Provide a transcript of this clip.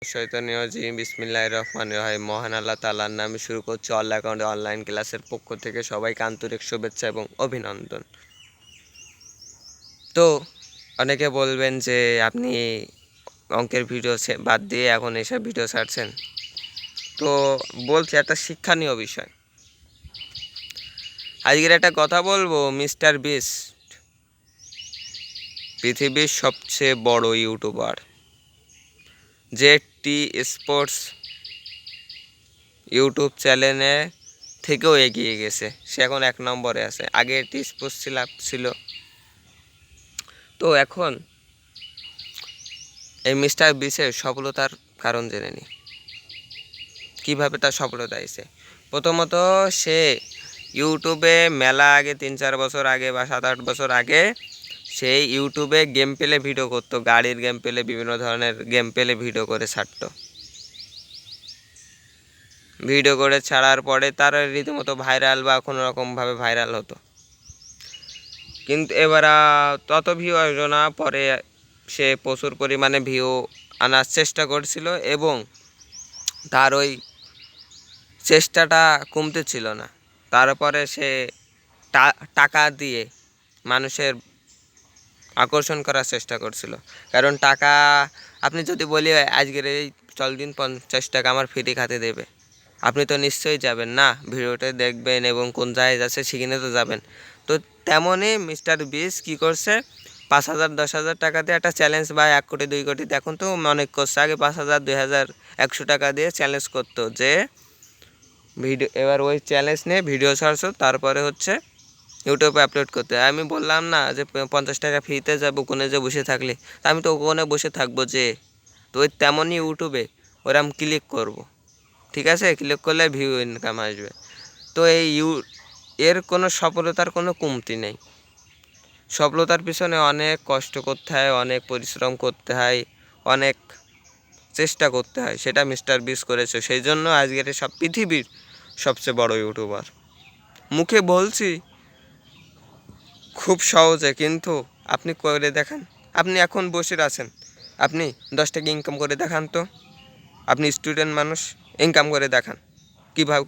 শৈতানীয় gym বিসমিল্লাহির রহমানির রহিম। মহান আল্লাহ তাআলার নামে শুরু করছি অল অ্যাকাউন্টে অনলাইন ক্লাসের পক্ষ থেকে সবাইকে আন্তরিক শুভেচ্ছা এবং অভিনন্দন। তো অনেকে বলবেন যে আপনি অঙ্কের ভিডিও বাদ দিয়ে এখন এসব ভিডিও ছাড়ছেন। তো বলছি একটা শিক্ষণীয় বিষয়। আজকের একটা কথা বলবো, মিস্টার বিস্ট পৃথিবীর সবচেয়ে বড় ইউটিউবার, জেটি স্পোর্টস ইউটিউব চ্যানেলে থেকেও এগিয়ে গেছে। সে এখন 1 নম্বরে আছে। আগে টি স্পোর্টস ছিল। তো এখন এই মিস্টার বিস্টের সফলতার কারণ জেনে নিই, কীভাবে তার সফলতা এসেছে। প্রথমত, সে ইউটিউবে মেলা আগে 3-4 বছর আগে বা 7-8 বছর আগে সেই ইউটিউবে গেম প্লে ভিডিও করতো। গাড়ির গেম প্লে, বিভিন্ন ধরনের গেম প্লে ভিডিও করে ছাড়তো। ভিডিও করে ছাড়ার পরে তার রীতিমতো ভাইরাল বা কোনো রকমভাবে ভাইরাল হতো। কিন্তু এবার তত ভিউ আসলো না। পরে সে প্রচুর পরিমাণে ভিউ আনার চেষ্টা করছিল এবং তার ওই চেষ্টাটা কমতে ছিল না। তারপরে সে টাকা দিয়ে মানুষের আকর্ষণ করার চেষ্টা করছিল। কারণ টাকা, আপনি যদি বলি আজকের এই চল দিন 50 টাকা আমার ফ্রি খাতে দেবে, আপনি তো নিশ্চয়ই যাবেন না, ভিডিওটা দেখবেন এবং কোন জায়গায় যাচ্ছে সেখানে তো যাবেন। তো তেমনই মিস্টার বিস্ট কী করছে, 5,000-10,000 টাকা দিয়ে একটা চ্যালেঞ্জ, বা 1 কোটি 2 কোটি এখন তো অনেক করছে। আগে 5,000, 2,000, 100 টাকা দিয়ে চ্যালেঞ্জ করতো যে ভিডিও, এবার ওই চ্যালেঞ্জ নিয়ে ভিডিও ছাড়ছো, তারপরে হচ্ছে ইউটিউবে আপলোড করতে। আমি বললাম না যে 50 টাকা ফ্রিতে যাবো কোনে যে বসে থাকলে, তা আমি তো ওখানে বসে থাকবো যে। তো ওই তেমনই ইউটিউবে ওরম ক্লিক করব, ঠিক আছে, ক্লিক করলে ভিউ ইনকাম আসবে। তো এর কোনো সফলতার কোনো কমতি নেই। সফলতার পিছনে অনেক কষ্ট করতে হয়, অনেক পরিশ্রম করতে হয়, অনেক চেষ্টা করতে হয়। সেটা মিস্টার বিস্ট করেছে। সেই জন্য আজকের সব পৃথিবীর সবচেয়ে বড় ইউটিউবার। মুখে বলছি খুব সহজে, কিন্তু আপনি করে দেখান। আপনি এখন বসে আছেন, আপনি 10 টাকা ইনকাম করে দেখান তো। আপনি স্টুডেন্ট মানুষ, ইনকাম করে দেখান কীভাবে